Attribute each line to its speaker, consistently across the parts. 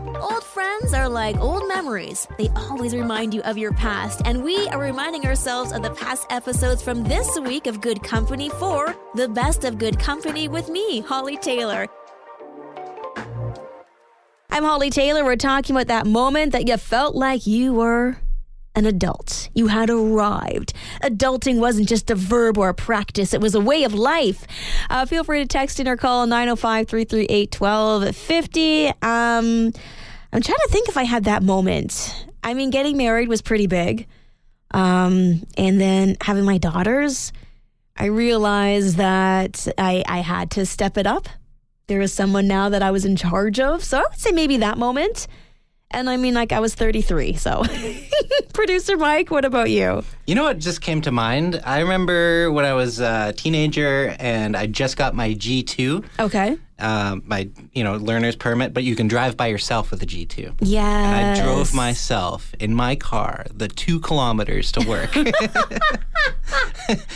Speaker 1: Old friends are like old memories. They always remind you of your past, and we are reminding ourselves of the past episodes from this week of Good Company for the best of Good Company with me, Hollie Taylor. I'm Hollie Taylor. We're talking about that moment that you felt like you were an adult. You had arrived. Adulting wasn't just a verb or a practice. It was a way of life. Feel free to text in or call 905-338-1250. I'm trying to think if I had that moment. I mean, getting married was pretty big. And then having my daughters, I realized that I had to step it up. There was someone now that I was in charge of. So I would say maybe that moment. And I mean, like, I was 33, so. Producer Mike, what about you?
Speaker 2: You know what just came to mind? I remember when I was a teenager and I just got my G2.
Speaker 1: Okay.
Speaker 2: My, learner's permit, but you can drive by yourself with a G2.
Speaker 1: Yes.
Speaker 2: And I drove myself in my car the 2 kilometers to work.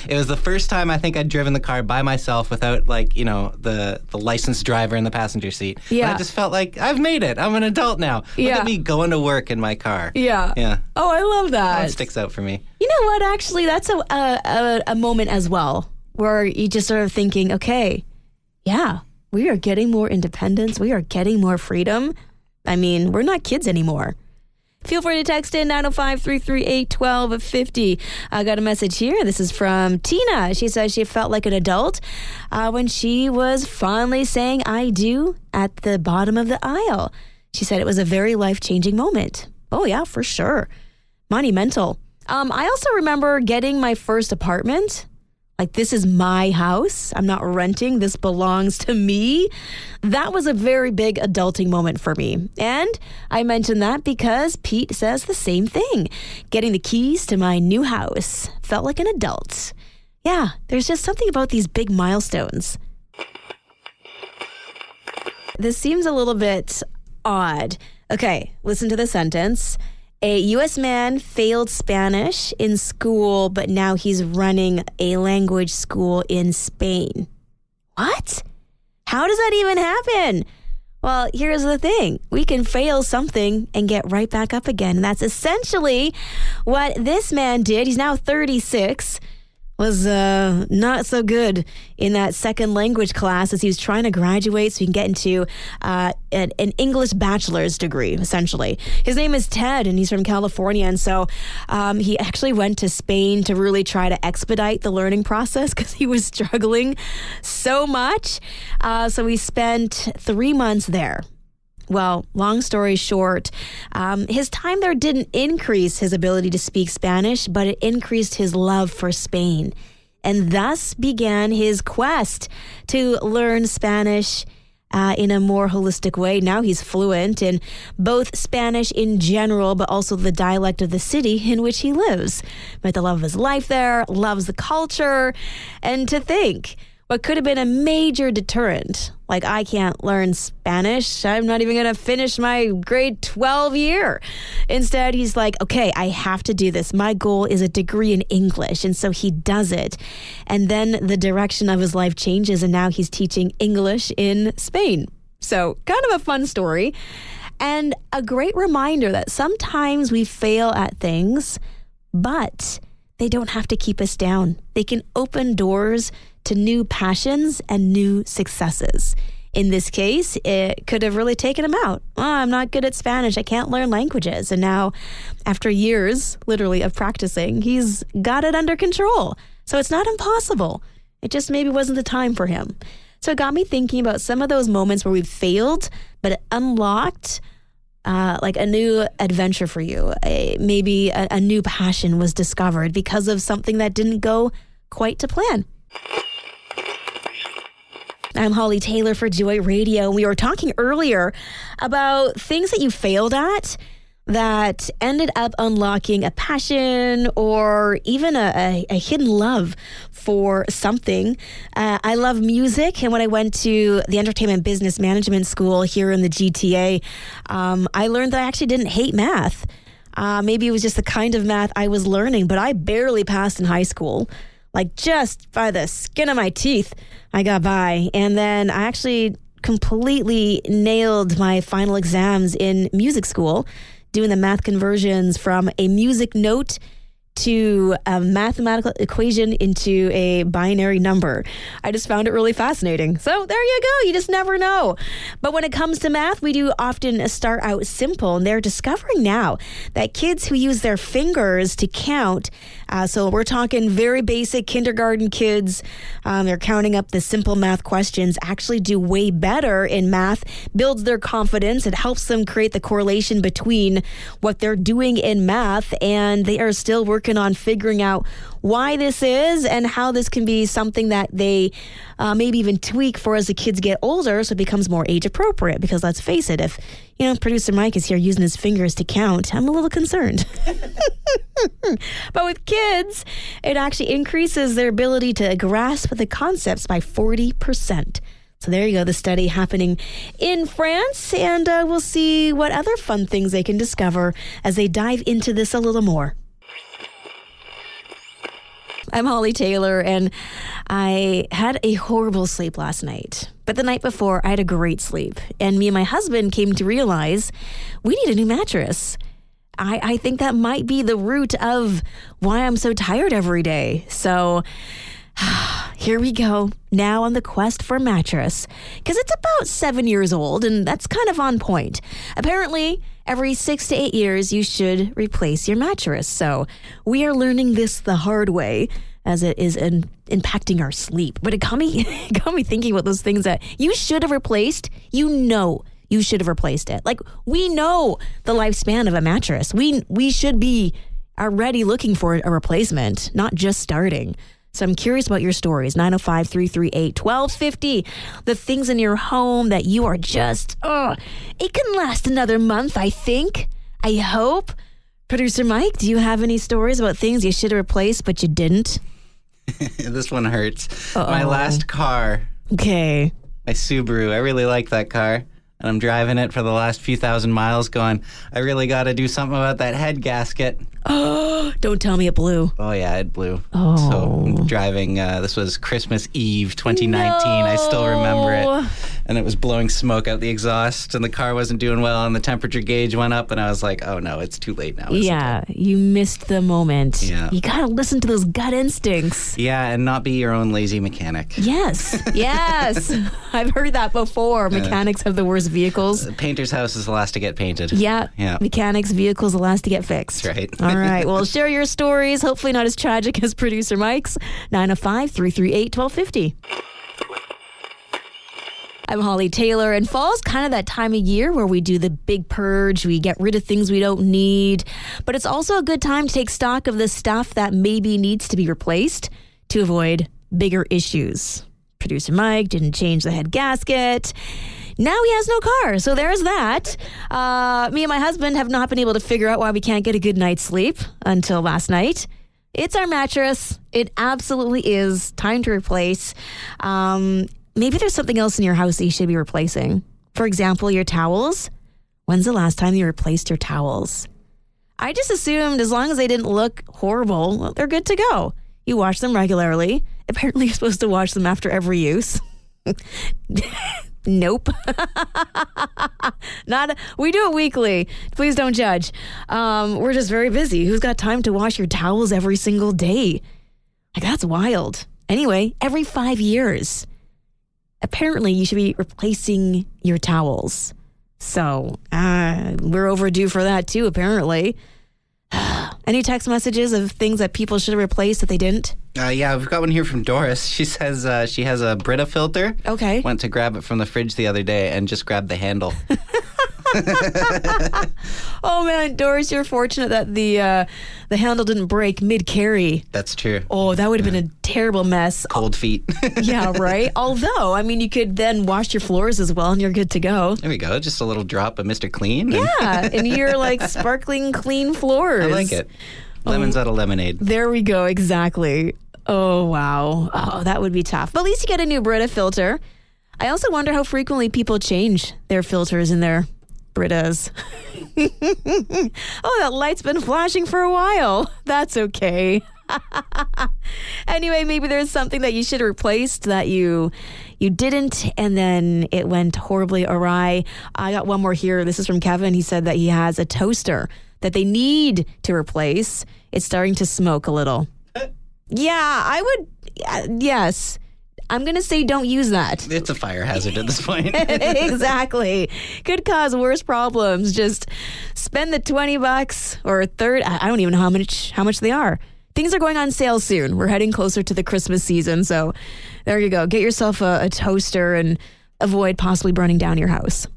Speaker 2: It was the first time I think I'd driven the car by myself without, the licensed driver in the passenger seat.
Speaker 1: Yeah.
Speaker 2: And I just felt like, I've made it. I'm an adult now. Look at me going to work in my car.
Speaker 1: Yeah.
Speaker 2: Yeah.
Speaker 1: Oh, I love that.
Speaker 2: That sticks out for me.
Speaker 1: You know what? Actually, that's a moment as well where you just sort of thinking, okay, yeah, we are getting more independence. We are getting more freedom. I mean, we're not kids anymore. Feel free to text in 905-338-1250. I got a message here. This is from Tina. She says she felt like an adult when she was finally saying I do at the bottom of the aisle. She said it was a very life-changing moment. Oh, yeah, for sure. Monumental. I also remember getting my first apartment. Like, this is my house. I'm not renting. This belongs to me. That was a very big adulting moment for me. And I mentioned that because Pete says the same thing. Getting the keys to my new house felt like an adult. Yeah, there's just something about these big milestones. This seems a little bit odd. Okay, listen to the sentence. A U.S. man failed Spanish in school, but now he's running a language school in Spain. What? How does that even happen? Well, here's the thing. We can fail something and get right back up again. And that's essentially what this man did. He's now 36. Was not so good in that second language class as he was trying to graduate so he can get into an English bachelor's degree, essentially. His name is Ted, and he's from California. And so he actually went to Spain to really try to expedite the learning process because he was struggling so much. So he spent 3 months there. Well, long story short, his time there didn't increase his ability to speak Spanish, but it increased his love for Spain. And thus began his quest to learn Spanish in a more holistic way. Now he's fluent in both Spanish in general, but also the dialect of the city in which he lives. Met the love of his life there, loves the culture, and to think, what could have been a major deterrent, like I can't learn Spanish, I'm not even going to finish my grade 12 year. Instead, he's like, okay, I have to do this. My goal is a degree in English. And so he does it. And then the direction of his life changes, and now he's teaching English in Spain. So kind of a fun story. And a great reminder that sometimes we fail at things, but they don't have to keep us down. They can open doors to new passions and new successes. In this case, it could have really taken him out. Oh, I'm not good at Spanish. I can't learn languages. And now, after years, literally, of practicing, he's got it under control. So it's not impossible. It just maybe wasn't the time for him. So it got me thinking about some of those moments where we've failed, but it unlocked like a new adventure for you. Maybe a new passion was discovered because of something that didn't go quite to plan. I'm Hollie Taylor for Joy Radio. We were talking earlier about things that you failed at that ended up unlocking a passion or even a hidden love for something. I love music, and when I went to the Entertainment Business Management School here in the GTA, I learned that I actually didn't hate math. Maybe it was just the kind of math I was learning, but I barely passed in high school. Like, just by the skin of my teeth, I got by. And then I actually completely nailed my final exams in music school, doing the math conversions from a music note to a mathematical equation into a binary number. I just found it really fascinating. So there you go. You just never know. But when it comes to math, we do often start out simple. And they're discovering now that kids who use their fingers to count, so we're talking very basic kindergarten kids, they're counting up the simple math questions, actually do way better in math, builds their confidence. It helps them create the correlation between what they're doing in math, and they are still working on figuring out why this is and how this can be something that they maybe even tweak for as the kids get older, so it becomes more age appropriate. Because let's face it, if producer Mike is here using his fingers to count, I'm a little concerned. But with kids, it actually increases their ability to grasp the concepts by 40%. So there you go, the study happening in France, and we'll see what other fun things they can discover as they dive into this a little more. I'm Hollie Taylor, and I had a horrible sleep last night. But the night before, I had a great sleep. And me and my husband came to realize we need a new mattress. I think that might be the root of why I'm so tired every day. So here we go, now on the quest for a mattress. Because it's about 7 years old, and that's kind of on point. Apparently, every 6 to 8 years, you should replace your mattress. So we are learning this the hard way, as it is impacting our sleep. But it got me thinking about those things that you should have replaced. You should have replaced it. Like, we know the lifespan of a mattress. We should be already looking for a replacement, not just starting. So I'm curious about your stories. 905-338-1250. The things in your home that you are just, it can last another month, I think. I hope. Producer Mike, do you have any stories about things you should have replaced but you didn't?
Speaker 2: This one hurts.
Speaker 1: Uh-oh.
Speaker 2: My last car.
Speaker 1: Okay.
Speaker 2: My Subaru. I really like that car. And I'm driving it for the last few thousand miles going, I really got to do something about that head gasket.
Speaker 1: Oh, don't tell me it blew.
Speaker 2: Oh, yeah, it blew.
Speaker 1: Oh.
Speaker 2: So I'm driving, this was Christmas Eve 2019. I still remember it. And it was blowing smoke out the exhaust, and the car wasn't doing well, and the temperature gauge went up, and I was like, oh, no, it's too late now.
Speaker 1: Yeah, you missed the moment.
Speaker 2: Yeah.
Speaker 1: You got to listen to those gut instincts.
Speaker 2: Yeah, and not be your own lazy mechanic.
Speaker 1: Yes. I've heard that before. Mechanics have the worst vehicles.
Speaker 2: The painter's house is the last to get painted.
Speaker 1: Yeah.
Speaker 2: Yeah.
Speaker 1: Mechanics' vehicles the last to get fixed.
Speaker 2: That's right.
Speaker 1: All right. Well, share your stories. Hopefully not as tragic as producer Mike's. 905-338-1250. I'm Hollie Taylor, and fall's kind of that time of year where we do the big purge. We get rid of things we don't need, but it's also a good time to take stock of the stuff that maybe needs to be replaced to avoid bigger issues. Producer Mike didn't change the head gasket. Now he has no car, so there's that. Me and my husband have not been able to figure out why we can't get a good night's sleep until last night. It's our mattress. It absolutely is time to replace. Maybe there's something else in your house that you should be replacing. For example, your towels. When's the last time you replaced your towels? I just assumed as long as they didn't look horrible, well, they're good to go. You wash them regularly. Apparently you're supposed to wash them after every use. Nope. We do it weekly. Please don't judge. We're just very busy. Who's got time to wash your towels every single day? Like, that's wild. Anyway, every 5 years. Apparently, you should be replacing your towels. So, we're overdue for that too, apparently. Any text messages of things that people should have replaced that they didn't?
Speaker 2: Yeah, we've got one here from Doris. She says she has a Brita filter.
Speaker 1: Okay.
Speaker 2: Went to grab it from the fridge the other day and just grabbed the handle.
Speaker 1: Oh man, Doris, you're fortunate that the handle didn't break mid-carry.
Speaker 2: That's true.
Speaker 1: Oh, that would have been a terrible mess.
Speaker 2: Cold feet.
Speaker 1: Yeah, right? Although, I mean, you could then wash your floors as well and you're good to go.
Speaker 2: There we go. Just a little drop of Mr. Clean.
Speaker 1: Yeah, and you're like sparkling clean floors.
Speaker 2: I like it. Lemons out of lemonade.
Speaker 1: There we go, exactly. Oh, wow. Oh, that would be tough. But at least you get a new Brita filter. I also wonder how frequently people change their filters in their Britas. Oh, that light's been flashing for a while. That's okay. Anyway, maybe there's something that you should have replaced that you didn't, and then it went horribly awry. I got one more here. This is from Kevin. He said that he has a toaster that they need to replace. It's starting to smoke a little. Yeah, I would. Yes. I'm going to say don't use that.
Speaker 2: It's a fire hazard at this point.
Speaker 1: Exactly. Could cause worse problems. Just spend the $20 or a third. I don't even know how much they are. Things are going on sale soon. We're heading closer to the Christmas season. So there you go. Get yourself a toaster and avoid possibly burning down your house.